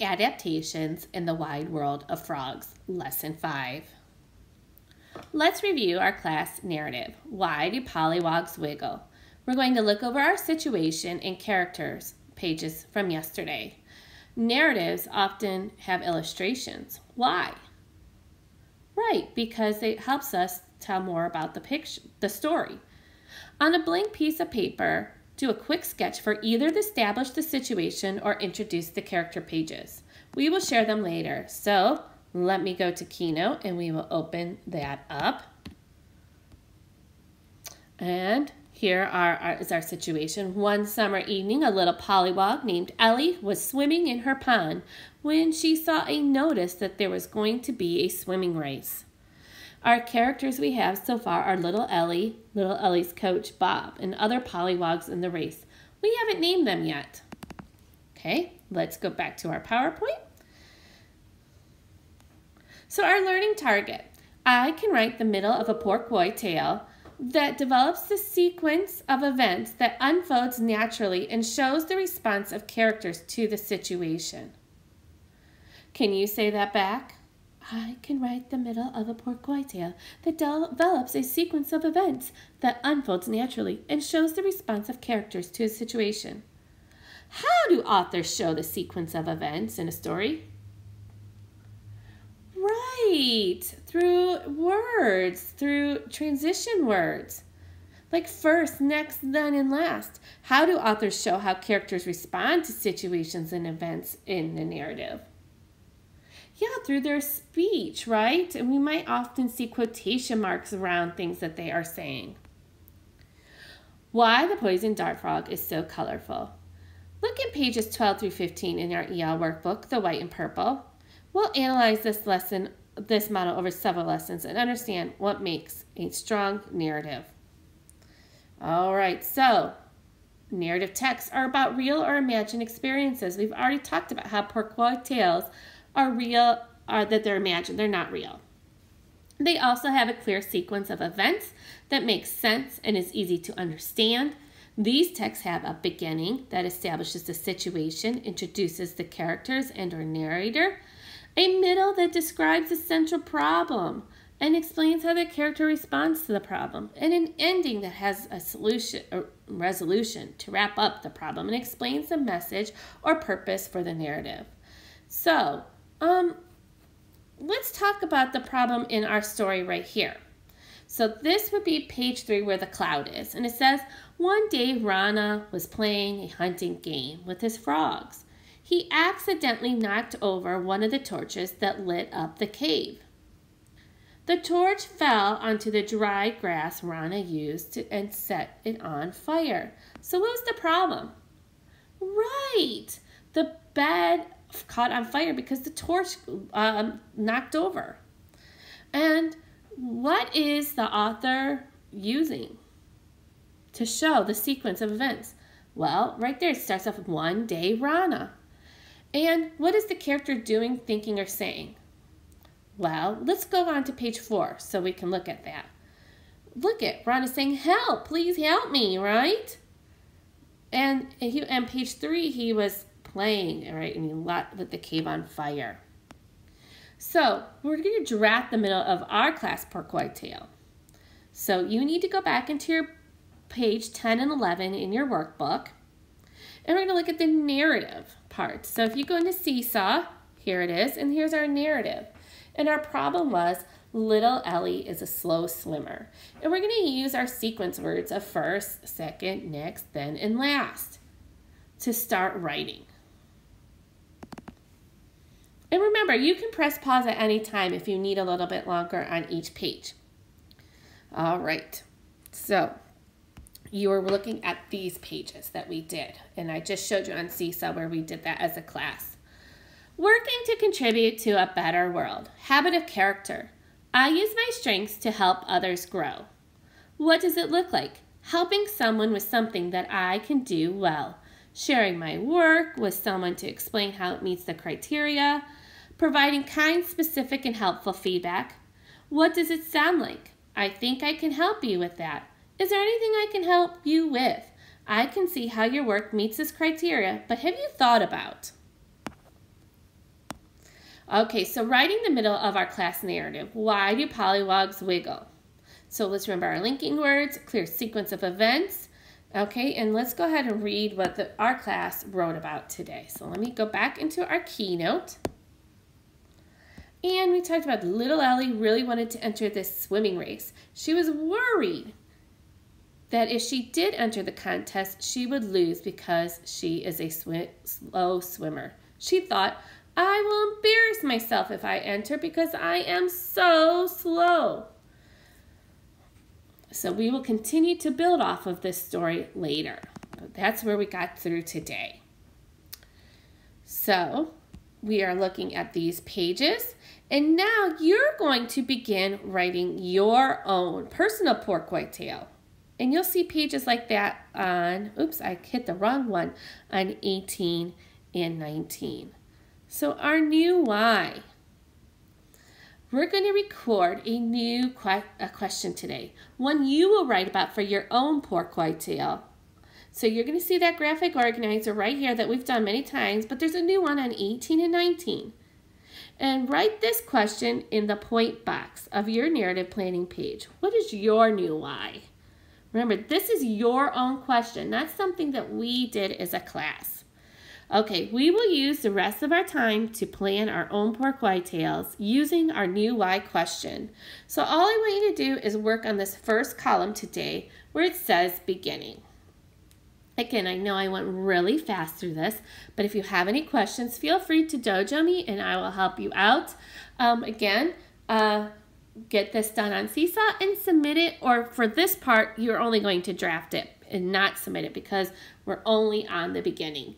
Adaptations in the Wide World of Frogs, Lesson 5. Let's review our class narrative. Why do pollywogs wiggle? We're going to look over our situation and characters pages from yesterday. Narratives often have illustrations. Why? Right, because it helps us tell more about the story. On a blank piece of paper, do a quick sketch for either to establish the situation or introduce the character pages. We will share them later. So let me go to Keynote and we will open that up. And here is our situation. One summer evening, a little pollywog named Ellie was swimming in her pond when she saw a notice that there was going to be a swimming race. Our characters we have so far are Little Ellie's coach, Bob, and other pollywogs in the race. We haven't named them yet. Okay, let's go back to our PowerPoint. So our learning target. I can write the middle of a porpoise tale that develops the sequence of events that unfolds naturally and shows the response of characters to the situation. Can you say that back? I can write the middle of a porpoise tale that develops a sequence of events that unfolds naturally and shows the response of characters to a situation. How do authors show the sequence of events in a story? Right, through words, through transition words. Like first, next, then, and last. How do authors show how characters respond to situations and events in the narrative? Yeah, through their speech, right? And we might often see quotation marks around things that they are saying. Why the poison dart frog is so colorful. Look at pages 12 through 15 in our EL workbook, the white and purple. We'll analyze this model over several lessons and understand what makes a strong narrative. All right, so narrative texts are about real or imagined experiences. We've already talked about how porpoise tales are real, that they're imagined, they're not real. They also have a clear sequence of events that makes sense and is easy to understand. These texts have a beginning that establishes the situation, introduces the characters and or narrator, a middle that describes the central problem and explains how the character responds to the problem, and an ending that has a solution or resolution to wrap up the problem and explains the message or purpose for the narrative. So, let's talk about the problem in our story right here. So this would be page 3 where the cloud is. And it says, one day Rana was playing a hunting game with his frogs. He accidentally knocked over one of the torches that lit up the cave. The torch fell onto the dry grass Rana used and set it on fire. So what was the problem? Right, the bed caught on fire because the torch knocked over. And what is the author using to show the sequence of events? Well, right there it starts off with one day Rana. And what is the character doing, thinking, or saying? Well, let's go on to page 4 so we can look at that. Look at Rana saying, help, please help me, right? And page 3, he was playing, right, and he lit the cave on fire. So we're going to draft the middle of our class porpoise tale. So you need to go back into your page 10 and 11 in your workbook, and we're going to look at the narrative part. So if you go into Seesaw, here it is, and here's our narrative. And our problem was little Ellie is a slow swimmer. And we're going to use our sequence words of first, second, next, then, and last to start writing. And remember, you can press pause at any time if you need a little bit longer on each page. All right, so you are looking at these pages that we did, and I just showed you on Seesaw where we did that as a class. Working to contribute to a better world. Habit of character. I use my strengths to help others grow. What does it look like? Helping someone with something that I can do well. Sharing my work with someone to explain how it meets the criteria. Providing kind, specific, and helpful feedback. What does it sound like? I think I can help you with that. Is there anything I can help you with? I can see how your work meets this criteria, but have you thought about? Okay, so right in the middle of our class narrative, why do pollywogs wiggle? So let's remember our linking words, clear sequence of events. Okay, and let's go ahead and read what our class wrote about today. So let me go back into our keynote. And we talked about little Ellie really wanted to enter this swimming race. She was worried that if she did enter the contest, she would lose because she is a slow swimmer. She thought, I will embarrass myself if I enter because I am so slow. So we will continue to build off of this story later. But that's where we got through today. So we are looking at these pages. And now you're going to begin writing your own personal Porkway tale. And you'll see pages like that on, oops, I hit the wrong one, on 18 and 19. So our new why. We're going to record a new question today, one you will write about for your own Porkway tale. So you're going to see that graphic organizer right here that we've done many times, but there's a new one on 18 and 19. And write this question in the point box of your narrative planning page. What is your new why? Remember, this is your own question, not something that we did as a class. Okay, we will use the rest of our time to plan our own Porkway tales using our new why question. So all I want you to do is work on this first column today where it says beginning. Again, I know I went really fast through this, but if you have any questions, feel free to dojo me and I will help you out. Get this done on Seesaw and submit it, or for this part, you're only going to draft it and not submit it because we're only on the beginning.